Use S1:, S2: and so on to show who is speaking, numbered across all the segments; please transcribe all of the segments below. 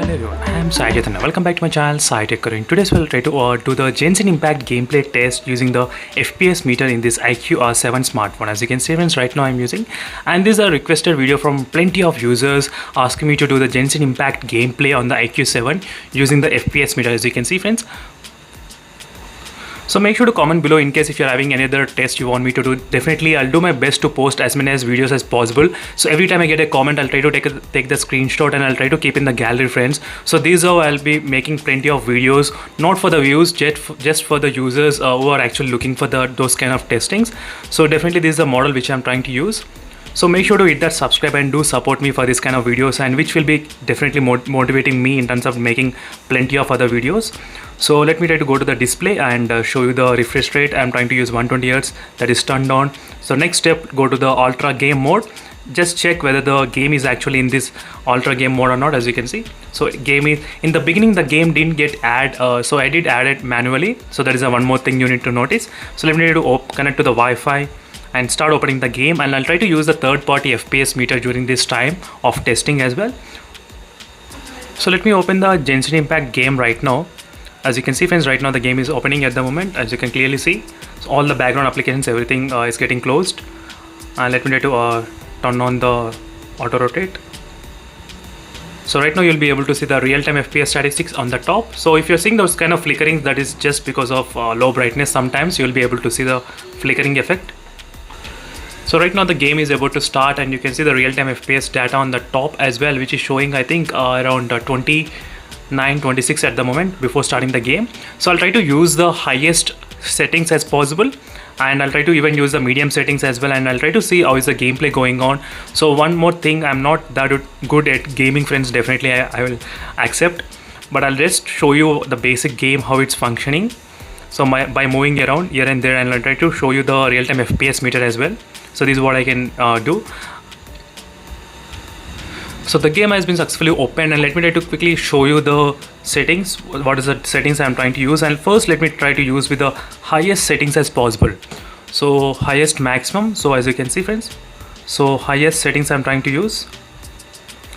S1: Hello everyone, I am Sai Chaitanya. Welcome back to my channel Sai Tech Guru. In today's we'll try to do the Genshin Impact gameplay test using the FPS meter in this IQ R7 smartphone. As you can see friends, right now I'm using, and this is a requested video from plenty of users asking me to do the Genshin Impact gameplay on the IQ7 using the FPS meter. As you can see friends, so make sure to comment below in case if you're having any other test you want me to do. Definitely I'll do my best to post as many as videos as possible. So every time I get a comment, I'll try to take the screenshot and I'll try to keep in the gallery friends. So this is how I'll be making plenty of videos, not for the views, just for the users who are actually looking for those kind of testings. So definitely this is the model which I'm trying to use. So make sure to hit that subscribe and do support me for this kind of videos, and which will be definitely motivating me in terms of making plenty of other videos. So let me try to go to the display and show you the refresh rate. I'm trying to use 120Hz, that is turned on. So next step, go to the ultra game mode. Just check whether the game is actually in this ultra game mode or not. As you can see, so game is in the beginning, the game didn't get so I did add it manually. So that is one more thing you need to notice. So let me try to connect to the Wi-Fi and start opening the game, and I'll try to use the third-party FPS meter during this time of testing as well. So let me open the Genshin Impact game right now. As you can see friends, right now the game is opening at the moment. As you can clearly see, so all the background applications, everything is getting closed. And let me try to turn on the auto rotate. So right now you'll be able to see the real-time FPS statistics on the top. So if you're seeing those kind of flickering, that is just because of low brightness. Sometimes you'll be able to see the flickering effect. So right now the game is about to start, and you can see the real-time FPS data on the top as well, which is showing I think around 29-26 at the moment before starting the game. So I'll try to use the highest settings as possible, and I'll try to even use the medium settings as well, and I'll try to see how is the gameplay going on. So one more thing, I'm not that good at gaming friends, definitely I will accept, but I'll just show you the basic game, how it's functioning. So by moving around here and there, and I'll try to show you the real-time FPS meter as well. So this is what I can do. So the game has been successfully opened, and let me try to quickly show you the settings. What is the settings I'm trying to use? And first let me try to use with the highest settings as possible. So highest maximum. So as you can see friends, so highest settings I'm trying to use.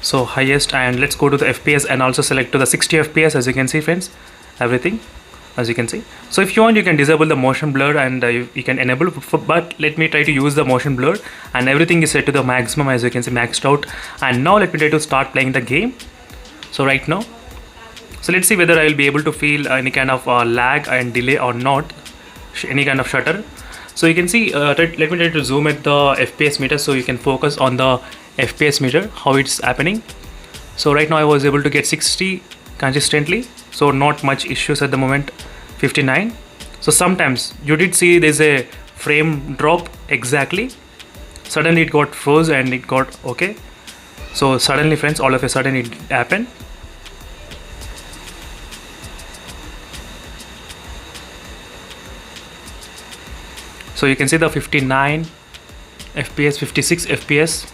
S1: So highest, and let's go to the FPS and also select to the 60 FPS. As you can see friends, everything. As you can see, so if you want you can disable the motion blur, and you can enable, but let me try to use the motion blur, and everything is set to the maximum, as you can see, maxed out. And now let me try to start playing the game. So right now, so let's see whether I will be able to feel any kind of lag and delay or not, any kind of shutter. So you can see, let me try to zoom at the FPS meter so you can focus on the FPS meter, how it's happening. So right now I was able to get 60 consistently, so not much issues at the moment. 59. So sometimes you did see there's a frame drop exactly, suddenly it got froze and it got okay. So suddenly friends, all of a sudden it happened. So you can see the 59 FPS, 56 FPS.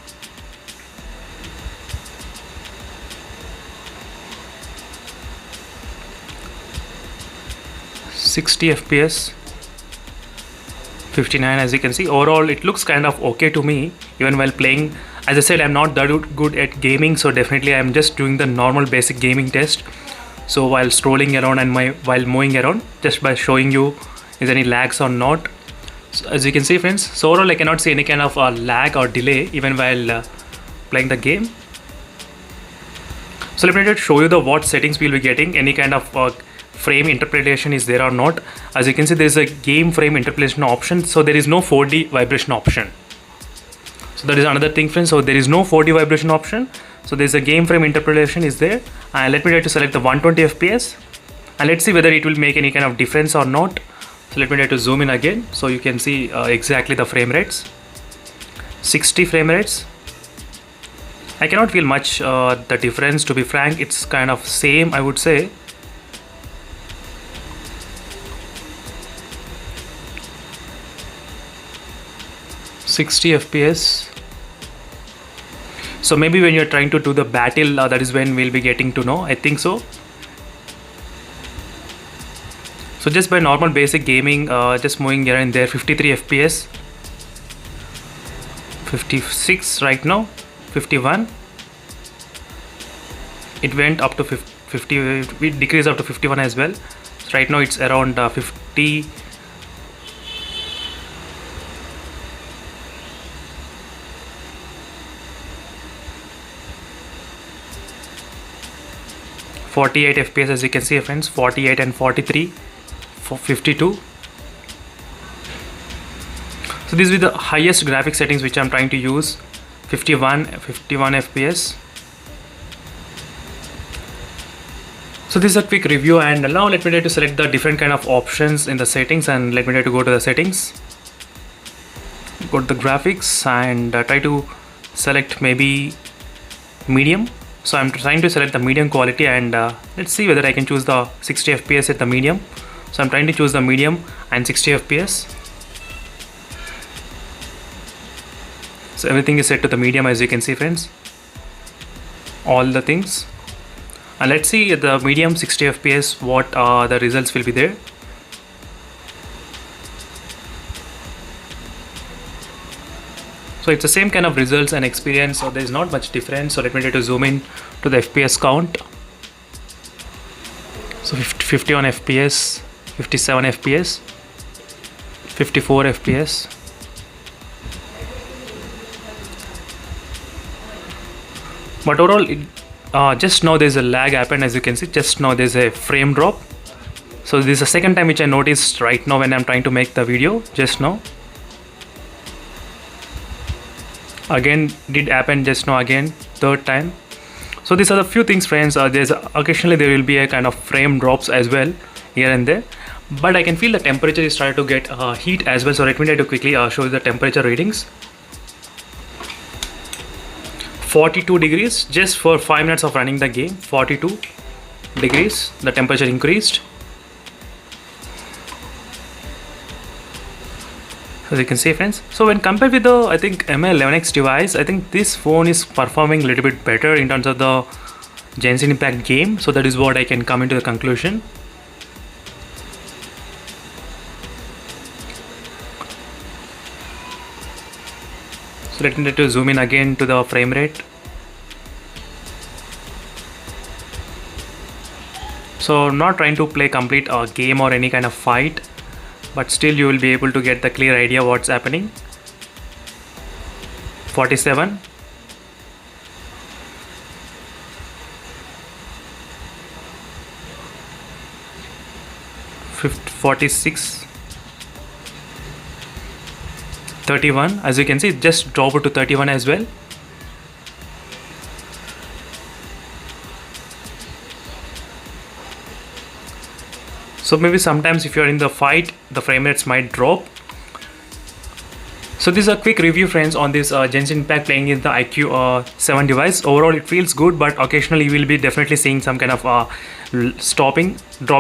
S1: 60 FPS, 59. As you can see, overall it looks kind of okay to me even while playing. As I said, I'm not that good at gaming, so definitely I'm just doing the normal basic gaming test. So while scrolling around and while moving around, just by showing you is any lags or not. So as you can see friends, so overall I cannot see any kind of lag or delay even while playing the game. So let me just show you the what settings we'll be getting, any kind of frame interpolation is there or not. As you can see, there is a game frame interpolation option, so there is no 4D vibration option. So that is another thing friends, so there is no 4D vibration option, so there is a game frame interpolation is there. And let me try to select the 120 FPS, and let's see whether it will make any kind of difference or not. So let me try to zoom in again so you can see exactly the frame rates. 60 frame rates. I cannot feel much the difference, to be frank. It's kind of same, I would say. FPS. So maybe when you're trying to do the battle, that is when we'll be getting to know, I think so. So just by normal basic gaming, just moving here and there, 53 FPS, 56 right now, 51, it went up to 50, it decreased up to 51 as well. So right now it's around 50. .48 FPS, as you can see friends, 48 and 43 for 52. So these are the highest graphic settings which I'm trying to use. 51 FPS. So this is a quick review, and now let me try to select the different kind of options in the settings, and let me try to go to the settings, go to the graphics, and try to select maybe medium. So I'm trying to select the medium quality, and let's see whether I can choose the 60 FPS at the medium. So I'm trying to choose the medium and 60 FPS. So everything is set to the medium, as you can see friends, all the things. And let's see at the medium 60 FPS what the results will be there. So it's the same kind of results and experience, so there is not much difference. So let me try to zoom in to the FPS count. So 51 FPS, 57 FPS, 54 FPS. But overall, just now there's a lag happened, as you can see. Just now there's a frame drop. So this is the second time which I noticed right now when I'm trying to make the video. Just now, again did happen just now, again third time. So these are the few things friends. There's occasionally there will be a kind of frame drops as well here and there, but I can feel the temperature is starting to get heat as well. So let me try to quickly show you the temperature readings. 42 degrees just for 5 minutes of running the game. 42 degrees the temperature increased. As you can see friends, so when compared with the I think MI11X device, I think this phone is performing a little bit better in terms of the Genshin Impact game. So that is what I can come into the conclusion. So let me try to zoom in again to the frame rate. So I'm not trying to play complete game or any kind of fight, but still you will be able to get the clear idea what's happening. 47, 46, 31, as you can see, just drop it to 31 as well. So maybe sometimes if you're in the fight, the frame rates might drop. So this is a quick review friends on this Genshin Impact playing in the iQOO 7 device. Overall it feels good, but occasionally you will be definitely seeing some kind of drop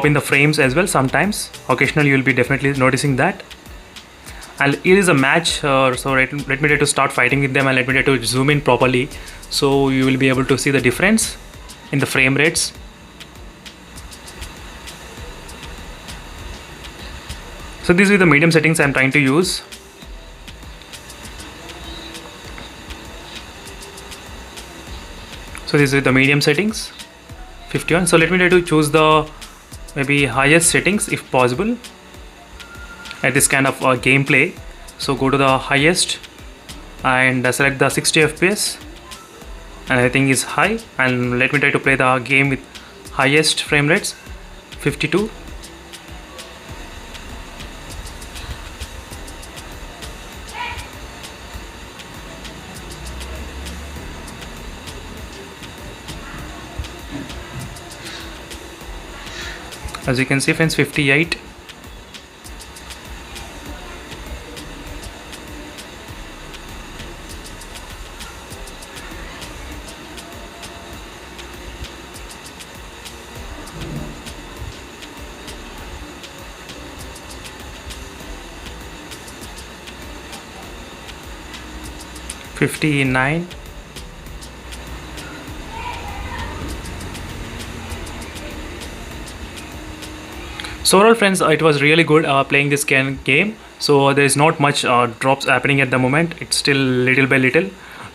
S1: in the frames as well. Sometimes occasionally you will be definitely noticing that. And here is a match, so let me try to start fighting with them, and let me try to zoom in properly, so you will be able to see the difference in the frame rates. So these are the medium settings I'm trying to use. So this is the medium settings, 51. So let me try to choose the maybe highest settings if possible at this kind of gameplay. So go to the highest and select the 60 FPS, and I think is high, and let me try to play the game with highest frame rates, 52. As you can see friends, 58. $59. So overall friends, it was really good playing this game. So there is not much drops happening at the moment. It's still little by little.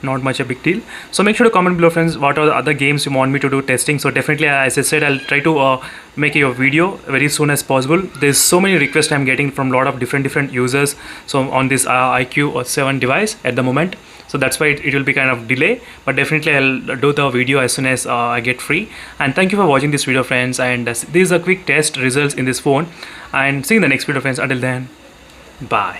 S1: not much a big deal. So make sure to comment below, friends, what are the other games you want me to do testing. So definitely, as I said, I'll try to make a video very soon as possible. There's so many requests I'm getting from a lot of different users, so on this iQOO 7 device at the moment. So that's why it will be kind of delay, but definitely I'll do the video as soon as I get free. And thank you for watching this video, friends, and these are quick test results in this phone, and see you in the next video, friends. Until then, bye.